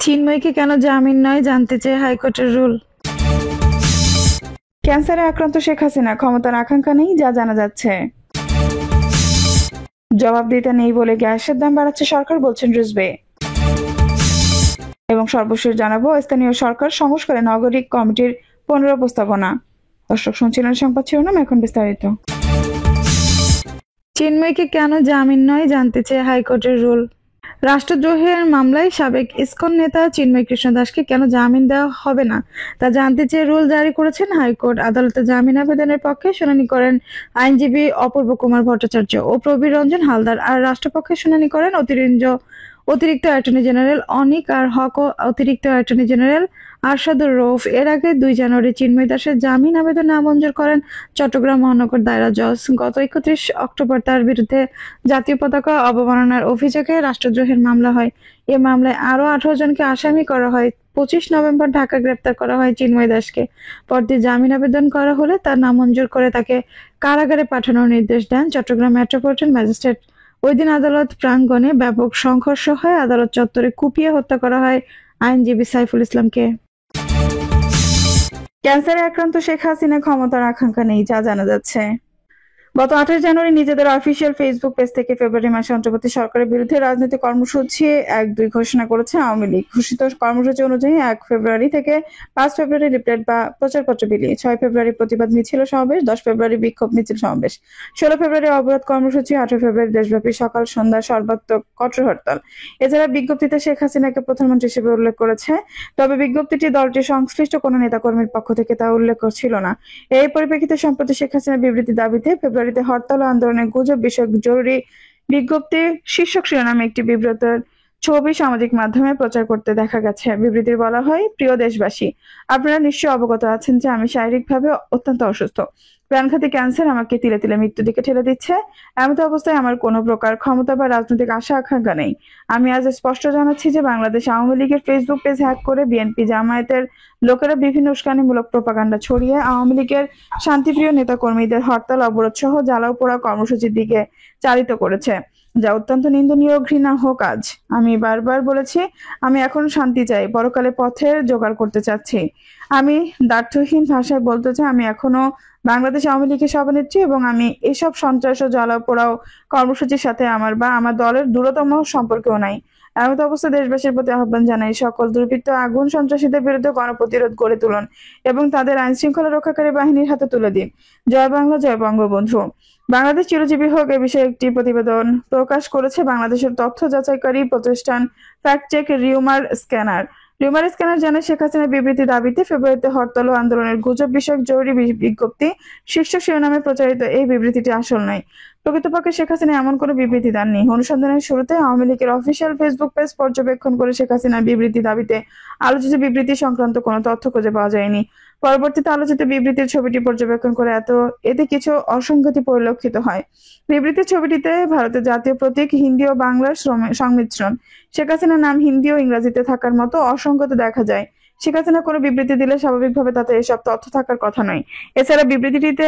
চিন্ময়কে কেন জামিন নয় জানতে চেয়ে হাইকোর্টের রুল। ক্যান্সারে আক্রান্ত শেখ হাসিনা ক্ষমতার আকাঙ্ক্ষা নেই যা জানা যাচ্ছে। জবাবদিহিতা নেই বলে গ্যাসের দাম বাড়াচ্ছে সরকার, বলছেন রিজভী। এবং সর্বশেষ জানাবো স্থানীয় সরকার সংস্কারে নাগরিক কমিটির পুনর্প্রস্তাবনা। দর্শক শুনছিলেন সংবাদ শিরোনাম, এখন বিস্তারিত। চিন্ময়কে কেন জামিন নয় জানতে চেয়ে হাইকোর্টের রুল। রাষ্ট্রদ্রোহের মামলায় সাবেক ইসকন নেতা চিন্ময় কৃষ্ণ দাসকে কেন জামিন দেওয়া হবে না তা জানতে চেয়ে রুল জারি করেছেন হাইকোর্ট। আদালতে জামিন আবেদনের পক্ষে শুনানি করেন আইনজীবী অপূর্ব কুমার ভট্টাচার্য ও প্রবীর রঞ্জন হালদার, আর রাষ্ট্রপক্ষে শুনানি করেন অতিরিক্ত অ্যাটর্নি জেনারেল অনিক আর হক ও অতিরিক্ত অ্যাটর্নি জেনারেল আরশাদুর রউফ। এর আগে 2 জানুয়ারি চিন্ময় দাসের জামিন আবেদন নামঞ্জুর করেন চট্টগ্রাম মহানগর দায়রা জজ। গত 31 অক্টোবর তার বিরুদ্ধে জাতীয় পতাকা অবমাননার অভিযোগে রাষ্ট্রদ্রোহের মামলা হয়। এ মামলায় আরও 18 জনকে আসামি করা হয়। 25 নভেম্বর ঢাকা গ্রেপ্তার করা হয় চিন্ময় দাসকে। পরদিন জামিন আবেদন করা হলে তার নামঞ্জুর করে তাকে কারাগারে পাঠানোর নির্দেশ দেন চট্টগ্রাম মেট্রোপলিটন ম্যাজিস্ট্রেট। ওই দিন আদালত প্রাঙ্গণে ব্যাপক সংঘর্ষ হয়। আদালত চত্বরে কুপিয়ে হত্যা করা হয় আইনজীবী সাইফুল ইসলামকে। ক্যান্সারে আক্রান্ত শেখ হাসিনা ক্ষমতার আকাঙ্ক্ষা নেই যা জানা যাচ্ছে। গত 28 জানুয়ারি নিজেদের অফিসিয়াল ফেসবুক পেজ থেকে ফেব্রুয়ারি মাসে অন্তর্বর্তী সরকারের বিরুদ্ধে রাজনৈতিক কর্মসূচি 1-2 ঘোষণা করেছে আওয়ামী লীগ। ঘোষিত কর্মসূচি অনুযায়ী 1 ফেব্রুয়ারি থেকে 5 ফেব্রুয়ারি লিফলেট বা প্রচারপত্র বিলি, 6 ফেব্রুয়ারি প্রতিবাদ মিছিল ও সমাবেশ, 10 ফেব্রুয়ারি বিক্ষোভ মিছিল সমাবেশ, 16 ফেব্রুয়ারি অবরোধ কর্মসূচি, 18 ফেব্রুয়ারি দেশব্যাপী সকাল সন্ধ্যা সর্বাত্মক কঠোর হরতাল। এছাড়া বিজ্ঞপ্তিতে শেখ হাসিনাকে প্রধানমন্ত্রী হিসেবে উল্লেখ করেছে, তবে বিজ্ঞপ্তিটি দলটির সংশ্লিষ্ট কোনো নেতাকর্মীর পক্ষ থেকে তা উল্লেখ ছিল না। এই পরিপ্রেক্ষিতে সম্প্রতি শেখ হাসিনার বিবৃতি দাবিতে ফেব্রুয়ারিতে হরতাল ও আন্দোলনের গুজব বিষয়ক জরুরি বিজ্ঞপ্তি শীর্ষক শিরোনামে একটি বিবৃতির ছবি সামাজিক মাধ্যমে প্রচার করতে দেখা গেছে। বিবৃতির বলা হয়, প্রিয় দেশবাসী, আপনারা নিশ্চয়ই অবগত আছেন যে আমি শারীরিকভাবে অত্যন্ত অসুস্থ। প্রাণঘাতী ক্যান্সার আমাকে তিলে তিলে মৃত্যুর দিকে ঠেলে দিচ্ছে। এমত অবস্থায় আমার কোনো প্রকার ক্ষমতা বা রাজনৈতিক আশা আকাঙ্ক্ষা নেই। আমি আজ স্পষ্ট জানাচ্ছি যে বাংলাদেশ আওয়ামী লীগের ফেসবুক পেজ হ্যাক করে বিএনপি জামায়াতের লোকেরা বিভিন্ন উস্কানিমূলক প্রপাগান্ডা ছড়িয়ে আওয়ামী লীগের শান্তিপ্রিয় নেতাকর্মীদের হরতাল অবরোধ সহ জ্বালাও পোড়া কর্মসূচির দিকে চালিত করেছে, যা অত্যন্ত নিন্দনীয় ঘৃণা হোক। আজ আমি বারবার বলেছি, আমি এখন শান্তি চাই, পরকালে পথের জোগাড় করতে চাচ্ছি। আমি দ্ব্যর্থহীন ভাষায় বলতে চাই, আমি এখনো বাংলাদেশ আওয়ামী লীগের সভানেত্রী এবং আমি এসব সন্ত্রাস ও জ্বালাও পোড়াও কর্মসূচির সাথে আমার বা আমার দলের দূরতম সম্পর্কও নাই। এমত অবস্থায় দেশবাসীর প্রতি আহ্বান জানাই, সকল দুর্বৃত্ত আগুন সন্ত্রাসীদের বিরুদ্ধে গণপ্রতিরোধ গড়ে তুলুন এবং তাদের আইন শৃঙ্খলা রক্ষাকারী বাহিনীর হাতে তুলে দিন। জয় বাংলা, জয় বঙ্গবন্ধু। বাংলাদেশ চিরজীবী হোক এ বিষয়ে একটি প্রতিবেদন প্রকাশ করেছে বাংলাদেশের তথ্য যাচাইকারী প্রতিষ্ঠান ফ্যাক্ট চেক রিউমার স্ক্যানার জানায়, শেখ হাসিনার বিবৃতি দাবিতে ফেব্রুয়ারিতে হরতাল ও আন্দোলনের গুজব বিষয়ক জরুরি বিজ্ঞপ্তি শীর্ষক শিরোনামে প্রচারিত এই বিবৃতিটি আসল নয়। প্রকৃতপক্ষে শেখ হাসিনা এমন কোনো বিবৃতি দেননি। অনুসন্ধানের শুরুতে আওয়ামী লীগের অফিসিয়াল ফেসবুক পেজ পর্যবেক্ষণ করে শেখ হাসিনার বিবৃতি দাবিতে আলোচিত বিবৃতি সংক্রান্ত কোনো তথ্য খুঁজে পাওয়া যায়নি। পরবর্তীতে আলোচিত বিবৃতির ছবিটি পর্যবেক্ষণ করে এতে কিছু অসঙ্গতি পরিলক্ষিত হয়। বিবৃতির ছবিটিতে ভারতের জাতীয় প্রতীক হিন্দি ও বাংলার সংমিশ্রণ, শেখ হাসিনার নাম হিন্দি ও ইংরেজিতে থাকার মতো অসঙ্গতি দেখা যায়। শেখ হাসিনা কোনো বিবৃতি দিলে স্বাভাবিকভাবে তাতে এসব তথ্য থাকার কথা নয়। এছাড়া বিবৃতিটিতে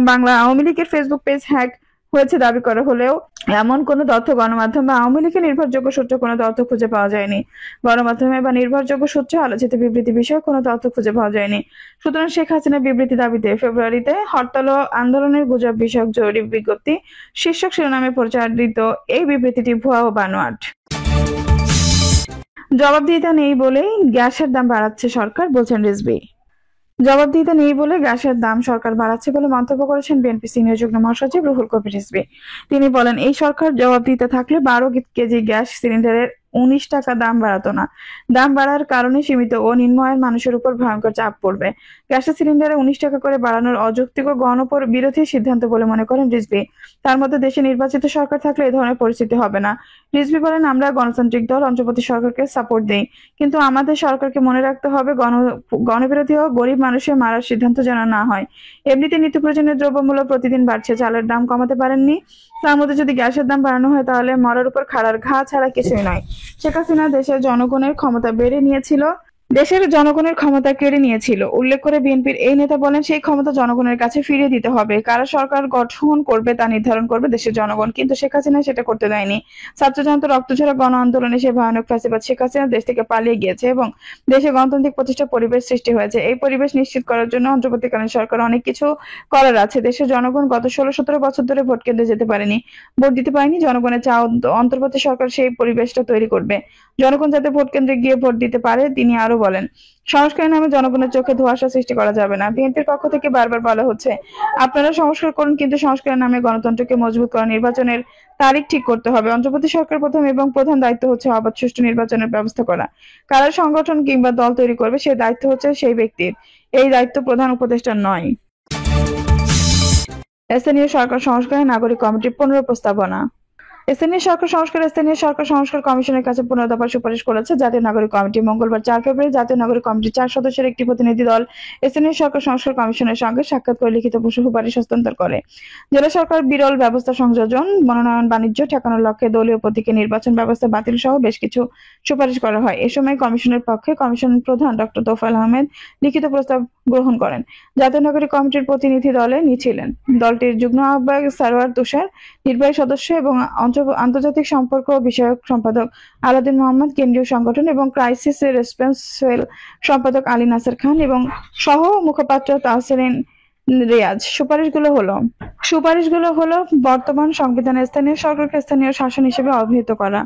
বাংলা আওয়ামী লীগের ফেসবুক পেজ হ্যাক হয়েছে দাবি করা হলেও এমন কোনো তথ্য গণমাধ্যম বা আওয়ামী লীগের নির্ভরযোগ্য সূত্রে কোনো তথ্য খুঁজে পাওয়া যায়নি। গণমাধ্যমে বা নির্ভরযোগ্য সূত্রে আলোচিত বিবৃতি বিষয়ে কোনো তথ্য খুঁজে পাওয়া যায়নি। সুতরাং শেখ হাসিনার বিবৃতি দাবিতে ফেব্রুয়ারিতে হরতাল ও আন্দোলনের গুজব বিষয়ক জরুরি বিজ্ঞপ্তি শীর্ষক শিরোনামে প্রচারিত এই বিবৃতিটি ভুয়া ও বানোয়াট। জবাবদিহিতা নেই বলেই গ্যাসের দাম বাড়াচ্ছে সরকার, বলছেন রিজভী। জবাবদিহিতা নেই বলে গ্যাসের দাম সরকার বাড়াচ্ছে বলে মন্তব্য করেছেন বিএনপি সিনিয়র যুগ্ম মহাসচিব রুহুল কবির রিজভী। তিনি বলেন, এই সরকার জবাবদিহিতা থাকলে 12 কেজি গ্যাস সিলিন্ডারের 19 টাকা দাম বাড়াতো না। দাম বাড়ার কারণে সীমিত ও নিম্ন আয়ের মানুষের উপর ভয়ঙ্কর চাপ পড়বে। গ্যাসের সিলিন্ডারে 19 টাকা করে বাড়ানোর অযৌক্তিক ও গণবিরোধী সিদ্ধান্ত বলে মনে করেন রিজভী। তার মতে দেশে নির্বাচিত সরকার থাকলে এ ধরনের পরিস্থিতি হবে না। রিজভী বলেন, আমরা গণতান্ত্রিক দল অন্তর্বর্তী সরকারকে সাপোর্ট দেই, কিন্তু আমাদের সরকারকে মনে রাখতে হবে গণবিরোধী ও গরিব মানুষের মারার সিদ্ধান্ত যেন না হয়। এমনিতে নিত্য প্রয়োজনীয় দ্রব্যমূল্য প্রতিদিন বাড়ছে, চালের দাম কমাতে পারেননি, তার মধ্যে যদি গ্যাসের দাম বাড়ানো হয় তাহলে মরার উপর খাড়ার ঘা ছাড়া কিছুই নয়। শেখ হাসিনা দেশের জনগণের ক্ষমতা বেড়ে নিয়েছিল, দেশের জনগণের ক্ষমতা কেড়ে নিয়েছিল উল্লেখ করে বিএনপির এই নেতা বলেন, সেই ক্ষমতা জনগণের কাছে ফিরিয়ে দিতে হবে। কারা সরকার গঠন করবে তা নির্ধারণ করবে দেশের জনগণ, কিন্তু শেখ হাসিনা সেটা করতে দেয়নি। ছাত্র জনতা রক্তঝরা গণ আন্দোলনে সে ভয়ানক ফ্যাসিবাদ শেখ হাসিনা দেশ থেকে পালিয়ে গিয়েছে এবং দেশে গণতান্ত্রিক প্রতিষ্ঠা পরিবেশ সৃষ্টি হয়েছে। এই পরিবেশ নিশ্চিত করার জন্য অন্তর্বর্তীকালীন সরকার অনেক কিছু করার আছে। দেশের জনগণ গত 16-17 বছর ধরে ভোট কেন্দ্রে যেতে পারেনি, ভোট দিতে পারেনি। জনগণের চা অন্তর্বর্তী সরকার সেই পরিবেশটা তৈরি করবে, জনগণ যাতে ভোট কেন্দ্রে গিয়ে ভোট দিতে পারে। তিনি আরো বলেন, সংস্কারের নামে জনগণের চোখে ধোঁয়াশা সৃষ্টি করা যাবে না। বিএনপির পক্ষ থেকে বারবার বলা হচ্ছে, আপনারা সংস্কার করুন, কিন্তু সংস্কারের নামে গণতন্ত্রকে মজবুত করা, নির্বাচনের তারিখ ঠিক করতে হবে। অন্তর্বর্তী সরকার প্রথম এবং প্রধান দায়িত্ব হচ্ছে অবাধ সুষ্ঠু নির্বাচনের ব্যবস্থা করা। কারা সংগঠন কিংবা দল তৈরি করবে সে দায়িত্ব হচ্ছে সেই ব্যক্তির, এই দায়িত্ব প্রধান উপদেষ্টার নয়। স্থানীয় সরকার সংস্কারে নাগরিক কমিটির 15 প্রস্তাবনা। স্থানীয় সরকার সংস্কার কমিশনের কাছে 15 দফার সুপারিশ করেছে জাতীয় নাগরিক কমিটি। মঙ্গলবার 4 ফেব্রুয়ারি জাতীয় নাগরিক কমিটির 4 সদস্যের একটি প্রতিনিধি দল স্থানীয় সরকার সংস্কার কমিশনের সঙ্গে সাক্ষাৎ করে লিখিত সুপারিশ হস্তান্তর করে। জেলা সরকার বিরল ব্যবস্থা সংযোজন, মনোনয়ন বাণিজ্য ঠেকানোর লক্ষ্যে দলীয় প্রতীকে নির্বাচন ব্যবস্থা বাতিল সহ বেশ কিছু সুপারিশ করা হয়। এ সময় কমিশনের পক্ষে কমিশন প্রধান ডক্টর তোফায়েল আহমেদ লিখিত প্রস্তাব গ্রহণ করেন। জাতীয় নাগরিক কমিটির প্রতিনিধি দলে ছিলেন দলটির যুগ্ম আহ্বায়ক সারোয়ার তুষার, নির্বাহী সদস্য এবং আন্তর্জাতিক সম্পর্ক বিষয়ক সম্পাদক আলাদিন মোহাম্মদ, কেন্দ্রীয় সংগঠন এবং ক্রাইসিস রেসপন্স সেল সম্পাদক আলী নাসের খান এবং সহ মুখপাত্র তাহসিন রিয়াজ। সুপারিশগুলো হলো বর্তমান সংবিধানে স্থানীয় সরকারকে স্থানীয় শাসন হিসেবে অভিহিত করা,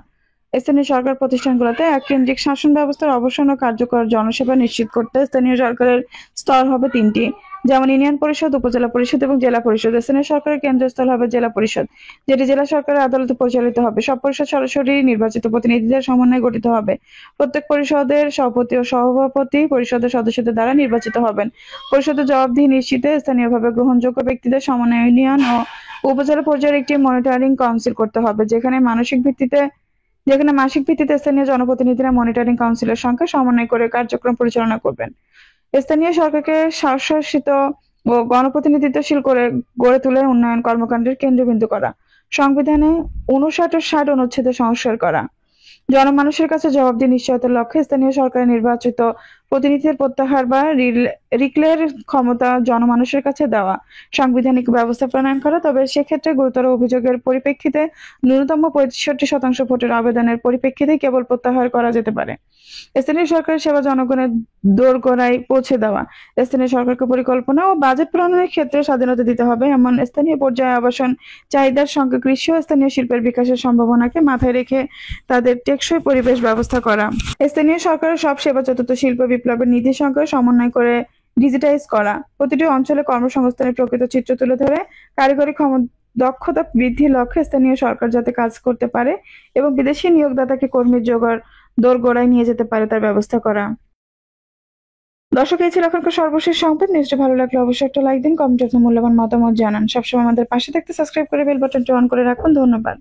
স্থানীয় সরকার প্রতিষ্ঠানগুলোতে এক কেন্দ্রিক শাসন ব্যবস্থার অবসান ও কার্যকর জনসেবা নিশ্চিত করতে স্থানীয় সরকারের স্তর হবে 3টি, যেমন ইউনিয়ন পরিষদ, উপজেলা পরিষদ এবং জেলা পরিষদ। স্থানীয় সরকারের কেন্দ্রস্থল হবে জেলা পরিষদ, যেটি জেলা সরকারের আদালতে পরিচালিত হবে। সব পরিষদ সরাসরি নির্বাচিত প্রতিনিধিদের সমন্বয়ে গঠিত হবে। প্রত্যেক পরিষদের সভাপতি ও সভাপতি পরিষদের সদস্যদের দ্বারা নির্বাচিত হবেন। পরিষদের জবাবদিহি নিশ্চিতে স্থানীয়ভাবে গ্রহণযোগ্য ব্যক্তিদের সমন্বয়ে ইউনিয়ন ও উপজেলা পর্যায়ের একটি মনিটরিং কাউন্সিল করতে হবে, যেখানে মাসিক ভিত্তিতে স্থানীয় জনপ্রতিনিধিরা মনিটরিং কাউন্সিলের সঙ্গে সমন্বয় করে কার্যক্রম পরিচালনা করবেন। স্থানীয় সরকারকে স্বশাসিত ও গণপ্রতিনিধিত্বশীল করে গড়ে তুলে উন্নয়ন কর্মকাণ্ডের কেন্দ্রবিন্দু করা। সংবিধানে 59 ও 60 অনুচ্ছেদে সংস্কার করা। জনমানুষের কাছে জবাবদিহি নিশ্চয়তার লক্ষ্যে স্থানীয় সরকারের নির্বাচিত প্রতিনিধিদের প্রত্যাহার বা রিক্লের ক্ষমতা জনমানুষের কাছে দেওয়া। সাংবিধানিক ব্যবস্থা প্রণয়ন করা, তবে সেক্ষেত্রে গুরুতর অভিযোগের পরিপ্রেক্ষিতে ন্যূনতম 65% ভোটের আবেদনের পরিপ্রেক্ষিতে কেবল প্রত্যাহার করা যেতে পারে। স্থানীয় সরকারের সেবা জনগণের দোরগোড়ায় পৌঁছে দেওয়া। স্থানীয় সরকারকে পরিকল্পনা ও বাজেট প্রণয়নের ক্ষেত্রে স্বাধীনতা দিতে হবে, এমন স্থানীয় পর্যায়ে আবাসন চাহিদার সঙ্গে কৃষি ও স্থানীয় শিল্পের বিকাশের সম্ভাবনাকে মাথায় রেখে তাদের টেকসই পরিবেশ ব্যবস্থা করা। স্থানীয় সরকারের সব সেবা চতুর্থ শিল্প বিপ্লবের নীতির সঙ্গে সমন্বয় করে ডিজিটাইজ করা। প্রতিটি অঞ্চলে কর্মসংস্থানের প্রকৃত চিত্র তুলে ধরে কারিগরি দক্ষতা বৃদ্ধির লক্ষ্যে স্থানীয় সরকার যাতে কাজ করতে পারে এবং বিদেশি নিয়োগদাতাকে কর্মীর জোগাড় দোরগোড়ায় নিয়ে যেতে পারে তার ব্যবস্থা করা। দর্শক, এই ছিল এখনকার সর্বশেষ সংবাদ। নিউজটি ভালো লাগলে অবশ্যই একটা লাইক দিন, কমেন্টে আপনার মূল্যবান মতামত জানান। সবসময় আমাদের পাশে থাকতে সাবস্ক্রাইব করে বেল বাটনটি অন করে রাখুন। ধন্যবাদ।